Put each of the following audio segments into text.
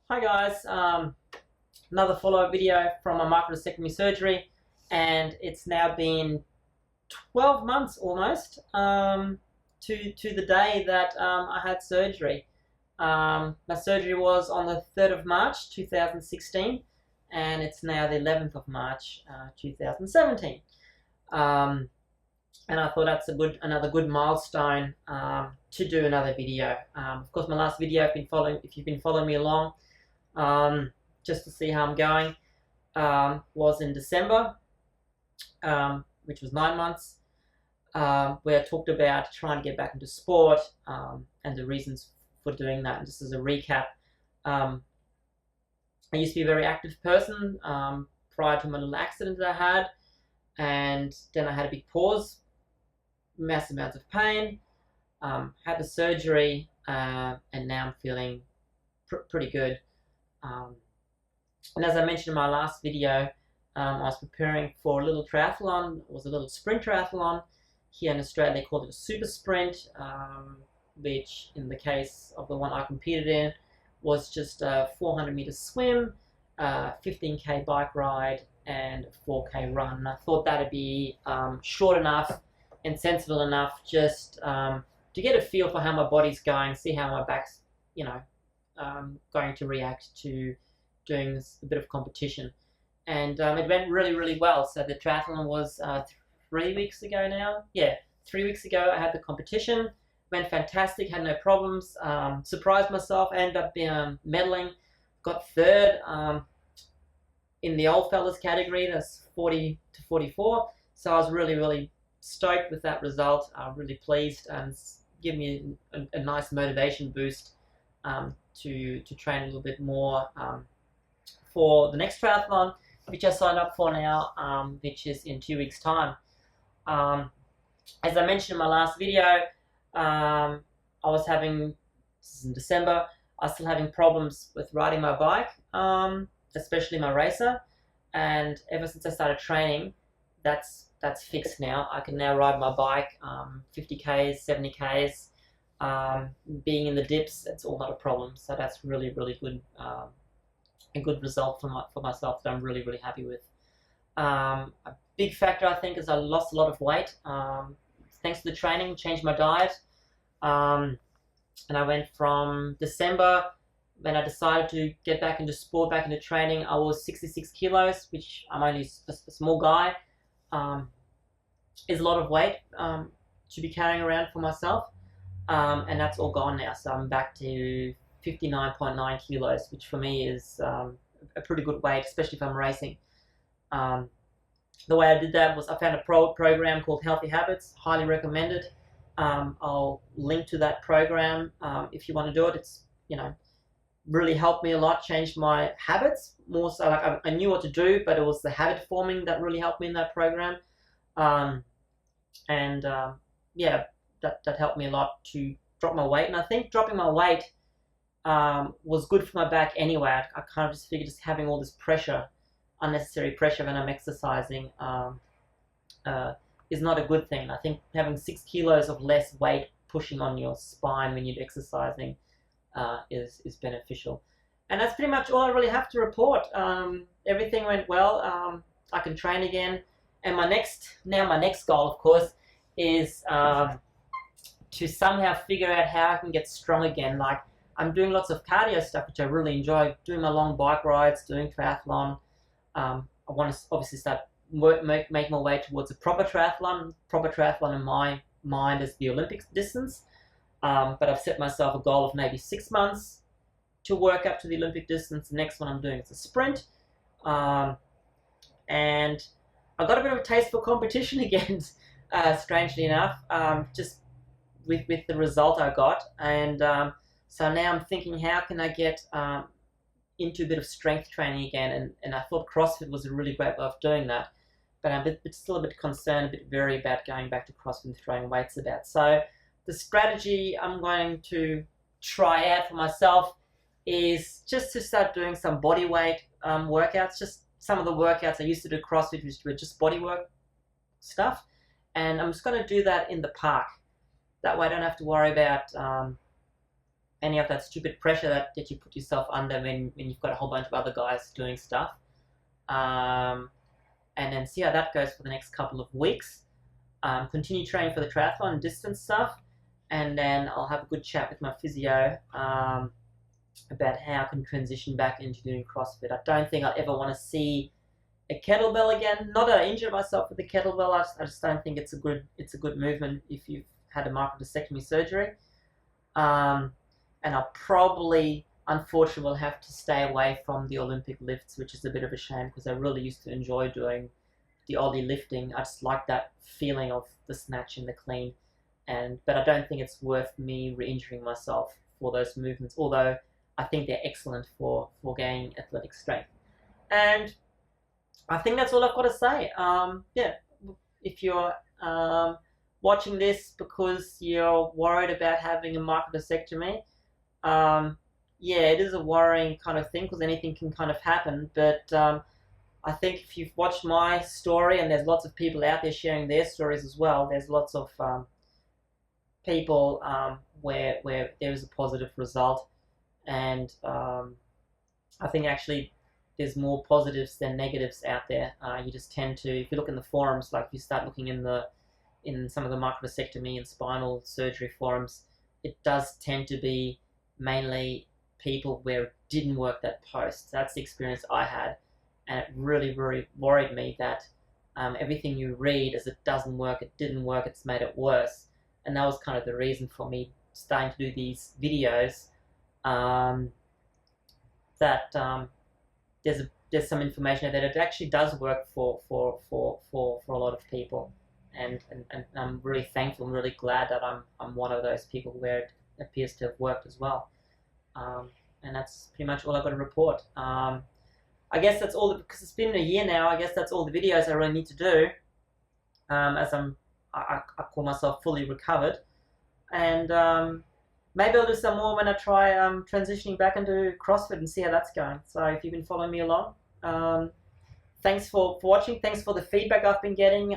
Hi guys, another follow-up video from my microdiscectomy surgery, and it's now been 12 months almost to the day that I had surgery. My surgery was on the 3rd of March 2016, and it's now the 11th of March 2017. And I thought that's another good milestone to do another video. Of course, my last video, if you've been following me along, just to see how I'm going, was in December, which was 9 months, where I talked about trying to get back into sport and the reasons for doing that. And just as a recap, I used to be a very active person prior to my little accident that I had, and then I had a big pause, massive amounts of pain, had the surgery, and now I'm feeling pretty good. And as I mentioned in my last video, I was preparing for a little triathlon. It was a little sprint triathlon. Here in Australia they call it a super sprint, which in the case of the one I competed in was just a 400 meter swim, 15k bike ride, and a 4k run. And I thought that'd be short enough and sensible enough just to get a feel for how my body's going, see how my back's, going to react to doing a bit of competition. And it went really well. So the triathlon was 3 weeks ago now. Yeah, 3 weeks ago I had the competition. Went fantastic, had no problems. Surprised myself, ended up medaling. Got third in the old fellas category, that's 40 to 44. So I was really stoked with that result. Really pleased, and give me a nice motivation boost to train a little bit more for the next triathlon, which I signed up for now, which is in 2 weeks' time. As I mentioned in my last video, I was having, this is in December, I was still having problems with riding my bike, especially my racer, and ever since I started training, that's fixed now. I can now ride my bike 50k's, 70k's, being in the dips, it's all not a problem. So that's really good, a good result for myself that I'm really happy with. A big factor I think is I lost a lot of weight thanks to the training, changed my diet, and I went from December, when I decided to get back into sport, back into training, I was 66 kilos, which I'm only a small guy. Is a lot of weight to be carrying around for myself, and that's all gone now. So I'm back to 59.9 kilos, which for me is a pretty good weight, especially if I'm racing. The way I did that was I found a program called Healthy Habits, highly recommended. I'll link to that program if you want to do it. It's, really helped me a lot, changed my habits more so. Like I knew what to do, but it was the habit forming that really helped me in that program. Yeah, that helped me a lot to drop my weight. And I think dropping my weight was good for my back anyway. I kind of just figured just having all this pressure, unnecessary pressure when I'm exercising, is not a good thing. I think having 6 kilos of less weight pushing on your spine when you're exercising is beneficial. And that's pretty much all I really have to report. Everything went well. I can train again. And my next goal, of course, is to somehow figure out how I can get strong again. Like, I'm doing lots of cardio stuff, which I really enjoy, doing my long bike rides, doing triathlon. I want to obviously start make my way towards a proper triathlon. Proper triathlon in my mind is the Olympic distance. But I've set myself a goal of maybe 6 months to work up to the Olympic distance. The next one I'm doing is a sprint. And I got a bit of a taste for competition again, strangely enough, just with the result I got. And so now I'm thinking, how can I get into a bit of strength training again? And I thought CrossFit was a really great way of doing that. But I'm still a bit concerned, a bit wary about going back to CrossFit and throwing weights about. So the strategy I'm going to try out for myself is just to start doing some body weight workouts, just some of the workouts I used to do CrossFit, which were just body work stuff. And I'm just going to do that in the park. That way I don't have to worry about any of that stupid pressure that you put yourself under when you've got a whole bunch of other guys doing stuff. And then see how that goes for the next couple of weeks. Continue training for the triathlon and distance stuff, and then I'll have a good chat with my physio about how I can transition back into doing CrossFit. I don't think I'll ever want to see a kettlebell again. Not that I injured myself with the kettlebell. I just don't think it's a good movement if you've had a microdiscectomy surgery. And I'll probably, unfortunately, will have to stay away from the Olympic lifts, which is a bit of a shame because I really used to enjoy doing the Ollie lifting. I just like that feeling of the snatch and the clean, but I don't think it's worth me re-injuring myself for those movements, although I think they're excellent for gaining athletic strength. And I think that's all I've got to say. Yeah, if you're watching this because you're worried about having a microdiscectomy, yeah, it is a worrying kind of thing because anything can kind of happen, but I think if you've watched my story, and there's lots of people out there sharing their stories as well, there's lots of people where there is a positive result, and I think actually there's more positives than negatives out there. You just tend to, if you look in the forums, like if you start looking in some of the microdiscectomy and spinal surgery forums, it does tend to be mainly people where it didn't work that post. That's the experience I had. And it really, really worried me that everything you read as it doesn't work, it didn't work, it's made it worse. And that was kind of the reason for me starting to do these videos, that there's some information that it actually does work for a lot of people. And I'm really thankful and really glad that I'm one of those people where it appears to have worked as well. And that's pretty much all I've got to report. I guess that's all, because it's been a year now. I guess that's all the videos I really need to do, as I call myself fully recovered, and maybe I'll do some more when I try transitioning back into CrossFit and see how that's going. So if you've been following me along, thanks for watching. Thanks for the feedback I've been getting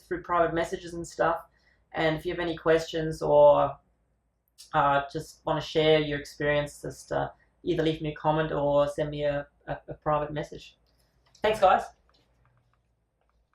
through private messages and stuff. And if you have any questions or just want to share your experience, just either leave me a comment or send me a private message. Thanks, guys.